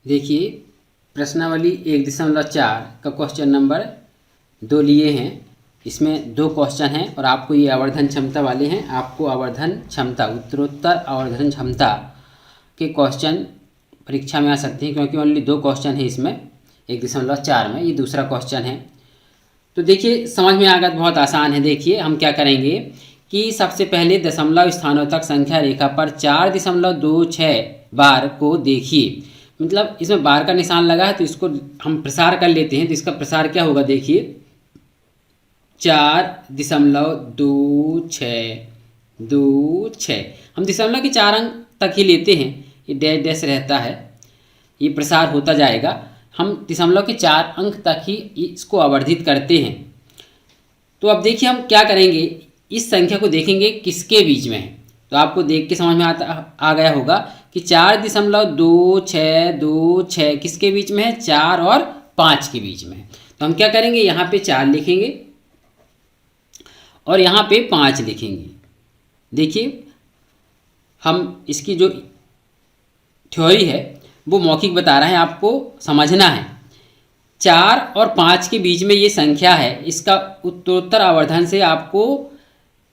देखिए प्रश्नावली 1.4 का क्वेश्चन नंबर 2 लिए हैं। इसमें 2 क्वेश्चन हैं और आपको ये आवर्धन क्षमता वाले हैं। आपको आवर्धन क्षमता, उत्तरोत्तर आवर्धन क्षमता के क्वेश्चन परीक्षा में आ सकते हैं, क्योंकि ओनली 2 क्वेश्चन है इसमें 1.4 में। ये दूसरा क्वेश्चन है। तो देखिए समझ में आ गया, बहुत आसान है। देखिए हम क्या करेंगे कि सबसे पहले दशमलव स्थानों तक संख्या रेखा पर 4.26 बार को देखिए। मतलब इसमें बार का निशान लगा है तो इसको हम प्रसार कर लेते हैं। तो इसका प्रसार क्या होगा, देखिए 4.2626। हम दशमलव के 4 अंक तक ही लेते हैं, ये डैश डैश रहता है, ये प्रसार होता जाएगा। हम दशमलव के 4 अंक तक ही इसको आवर्धित करते हैं। तो अब देखिए हम क्या करेंगे, इस संख्या को देखेंगे किसके बीच में है। तो आपको देख के समझ में आ गया होगा कि 4.2626 किसके बीच में है, 4 और 5 के बीच में है। तो हम क्या करेंगे, यहाँ पे 4 लिखेंगे और यहाँ पे 5 लिखेंगे। देखिए हम इसकी जो थ्योरी है वो मौखिक बता रहे हैं, आपको समझना है। 4 और 5 के बीच में ये संख्या है, इसका उत्तरोत्तर आवर्धन से आपको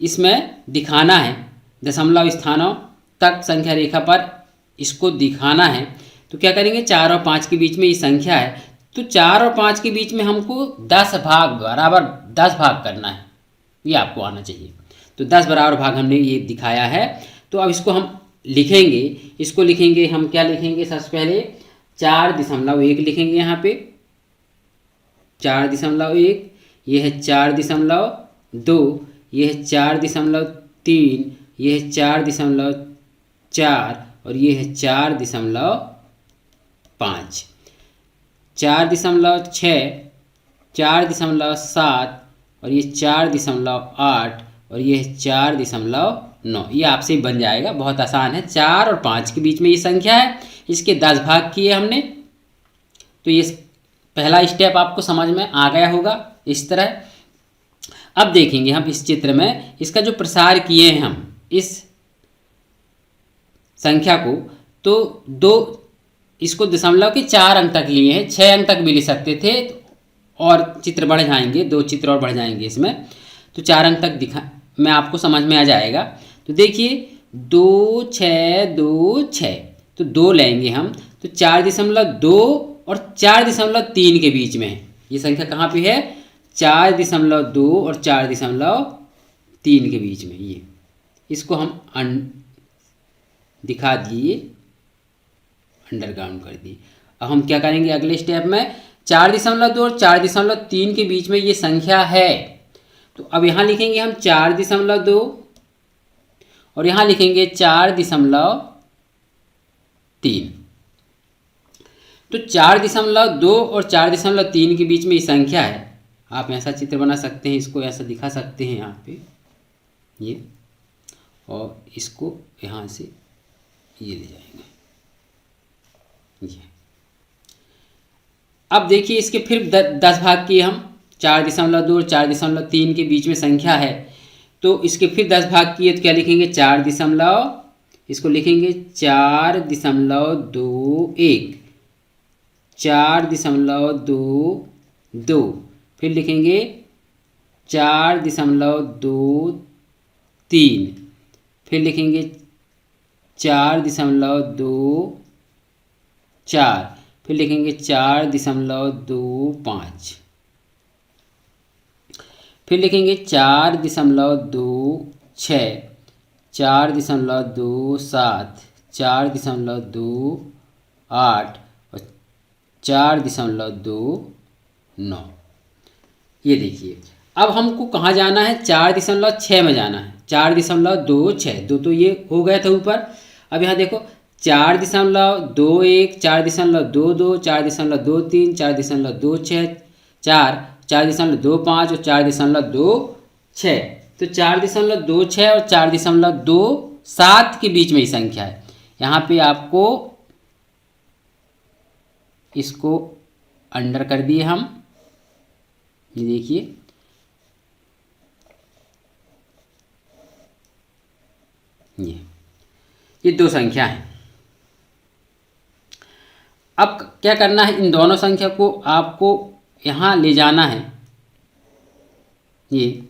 इसमें दिखाना है। दशमलव स्थानों तक संख्या रेखा पर इसको दिखाना है। तो क्या करेंगे, 4 और 5 के बीच में ये संख्या है, तो 4 और 5 के बीच में हमको 10 भाग बराबर 10 भाग करना है, ये आपको आना चाहिए। तो 10 बराबर भाग हमने ये दिखाया है। तो अब इसको हम लिखेंगे, इसको लिखेंगे हम क्या लिखेंगे, सबसे पहले 4.1 लिखेंगे। यहाँ पे 4.1, ये है 4.2, ये है 4.3, ये है 4.4 और ये है 4.5। 4.6, 4.7 और ये 4.8 और ये है 4.9। ये आपसे ही बन जाएगा, बहुत आसान है। 4 और 5 के बीच में ये संख्या है, इसके 10 भाग किए हमने। तो ये पहला स्टेप आपको समझ में आ गया होगा इस तरह। अब देखेंगे हम इस चित्र में इसका जो प्रसार किए हैं हम इस संख्या को, तो इसको दशमलव के 4 अंक तक लिए हैं, 6 अंक तक भी ले सकते थे और चित्र बढ़ जाएंगे, 2 चित्र और बढ़ जाएंगे इसमें। तो 4 अंक तक दिखा में आपको समझ में आ जाएगा। तो देखिए 2 6 2 6, तो 2 लेंगे हम, तो 4.2 और 4.3 के बीच में है ये संख्या। कहाँ पे है, 4.2 और 4.3 के बीच में। ये इसको हम दिखा दिए, अंडरग्राउंड कर दिए। अब हम क्या करेंगे अगले स्टेप में, 4.2 और 4.3 के बीच में ये संख्या है। तो अब यहाँ लिखेंगे हम 4.2 और यहाँ लिखेंगे 4.3। तो 4.2 और 4.3 के बीच में ये संख्या है। आप ऐसा चित्र बना सकते हैं, इसको ऐसा दिखा सकते हैं यहाँ पे ये, और इसको यहाँ से ये ले जाएंगे ये। अब देखिए इसके फिर 10 भाग किए हम, 4.2 और 4.3 के बीच में संख्या है, तो इसके फिर 10 भाग किए तो क्या लिखेंगे, 4 दशमलव, इसको लिखेंगे 4.21, 4.22, फिर लिखेंगे 4.23, फिर लिखेंगे 4.24, फिर लिखेंगे 4.25, फिर लिखेंगे 4.26, 4.27, 4.28 और 4.29। ये देखिए अब हमको कहाँ जाना है, 4.6 में जाना है। 4.26, 2 तो ये हो गया था ऊपर। अब यहाँ देखो 4.21, 4.22, 4.23, 4.26, 4.25 और 4.26। तो 4.26 और 4.27 के बीच में ही संख्या है। यहाँ पे आपको इसको अंडर कर दिए हम, ये देखिए ये 2 संख्या हैं। अब क्या करना है, इन दोनों संख्या को आपको यहाँ ले जाना है। ये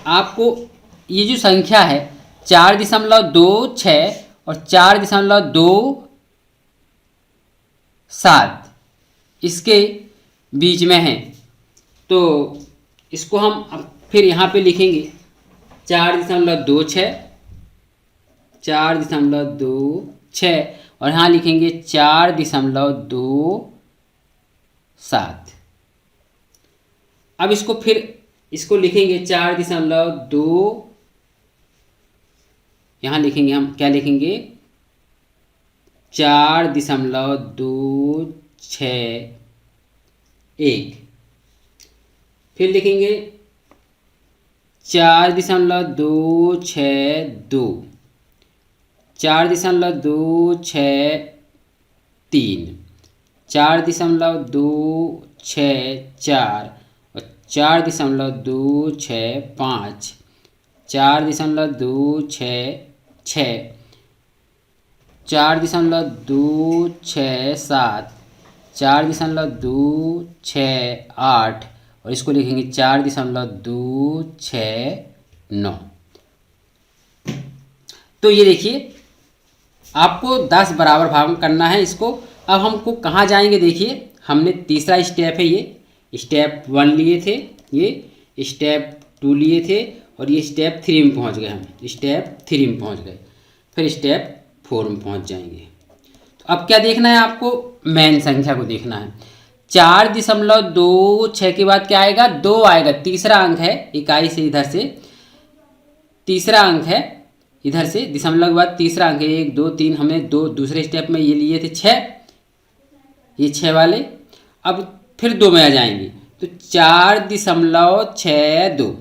आपको ये जो संख्या है 4.26 और 4.27 इसके बीच में है, तो इसको हम अब फिर यहाँ पे लिखेंगे 4.26 और यहाँ लिखेंगे 4.27। अब इसको फिर इसको लिखेंगे 4.2, यहाँ लिखेंगे हम क्या लिखेंगे 4.261, फिर लिखेंगे 4.262, 4.263, 4.264 और 4.265, 4.266, 4.267, 4.268 और इसको लिखेंगे 4.269। तो ये देखिए आपको 10 बराबर भाग करना है इसको। अब हमको कहाँ जाएंगे, देखिए हमने तीसरा स्टेप है, ये स्टेप 1 लिए थे, ये स्टेप 2 लिए थे और ये स्टेप 3 में पहुँच गए, हम स्टेप 3 में पहुँच गए, फिर स्टेप 4 में पहुँच जाएंगे। तो अब क्या देखना है आपको, मेन संख्या को देखना है। 4.26 के बाद क्या आएगा, 2 आएगा, तीसरा अंक है इकाई से, इधर से तीसरा अंक है, इधर से दशमलव के बाद तीसरा अंक है, 1 2 3, हमने 2 दूसरे स्टेप में ये लिए थे 6, ये 6 वाले। अब फिर 2 में आ जाएंगे, तो 4.62,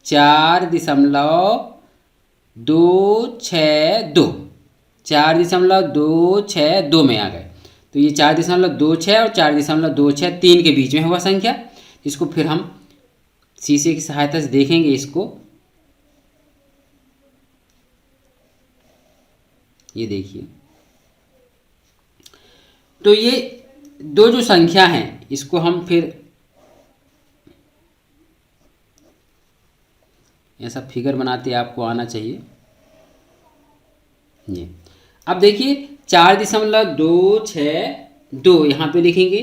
4.262, 4.262 में आ गए। तो ये 4.26 और 4.263 के बीच में हुआ संख्या। इसको फिर हम शीशे की सहायता से देखेंगे इसको। ये देखिए, तो ये दो जो संख्या हैं इसको हम फिर ऐसा फिगर बनाते आपको आना चाहिए। ये अब देखिए 4.262 यहाँ पे लिखेंगे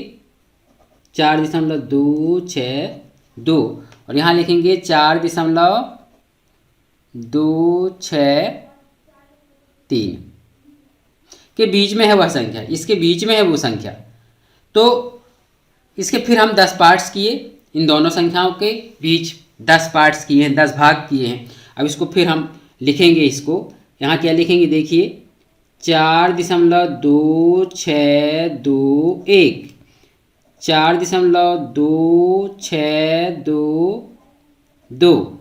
4.262 और यहाँ लिखेंगे 4.263 के बीच में है वह संख्या, इसके बीच में है वो संख्या। तो इसके फिर हम 10 पार्ट्स किए, इन दोनों संख्याओं के बीच 10 पार्ट्स किए हैं, 10 भाग किए हैं। अब इसको फिर हम लिखेंगे, इसको यहाँ क्या लिखेंगे, देखिए 4.2621, 4.2622,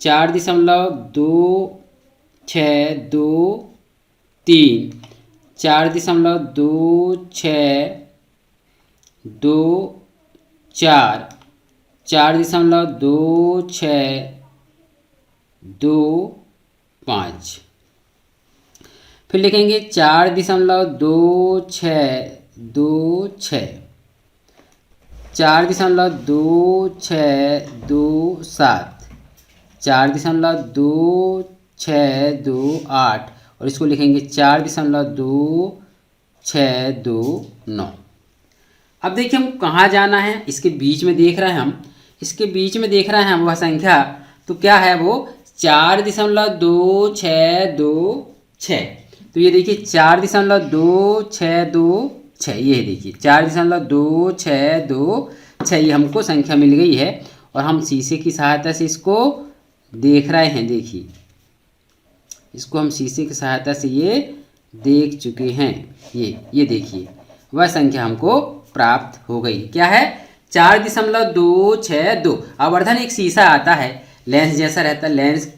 4.2623, 4.2624, 4.2625। फिर लिखेंगे 4.2626, 4.2627, 4.2628 और इसको लिखेंगे 4.2629। अब देखिए हम कहाँ जाना है, इसके बीच में देख रहे हैं हम, इसके बीच में देख रहे हैं वह संख्या, तो क्या है वो 4.2626। तो ये देखिए 4.2626, ये देखिए 4.2626 ये हमको संख्या मिल गई है और हम शीशे की सहायता से इसको देख रहे हैं। देखिए इसको हम शीशे की सहायता से ये देख चुके हैं। ये देखिए वह संख्या हमको प्राप्त हो गई। क्या है 4.262। आवर्धन एक शीशा आता है, लेंस जैसा रहता है, लेंस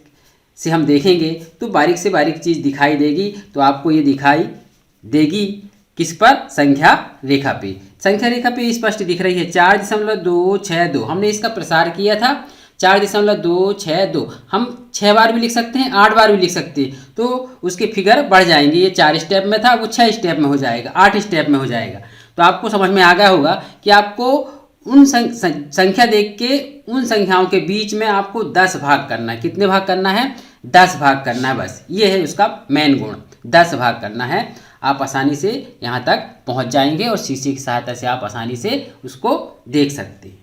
से हम देखेंगे तो बारीक से बारीक चीज़ दिखाई देगी। तो आपको ये दिखाई देगी किस पर, संख्या रेखा पे। संख्या रेखा पे स्पष्ट दिख रही है 4.262। हमने इसका प्रसार किया था 4.262 हम 6 बार भी लिख सकते हैं, 8 बार भी लिख सकते हैं, तो उसके फिगर बढ़ जाएंगे। ये 4 स्टेप में था, वो 6 स्टेप में हो जाएगा, 8 स्टेप में हो जाएगा। तो आपको समझ में आ गया होगा कि आपको उन संख्या देख के उन संख्याओं के बीच में आपको 10 भाग करना है। कितने भाग करना है? 10 भाग करना है, बस ये है उसका मेन गुण, 10 भाग करना है। आप आसानी से यहाँ तक पहुँच जाएंगे और शीशे की सहायता से आप आसानी से उसको देख सकते हैं।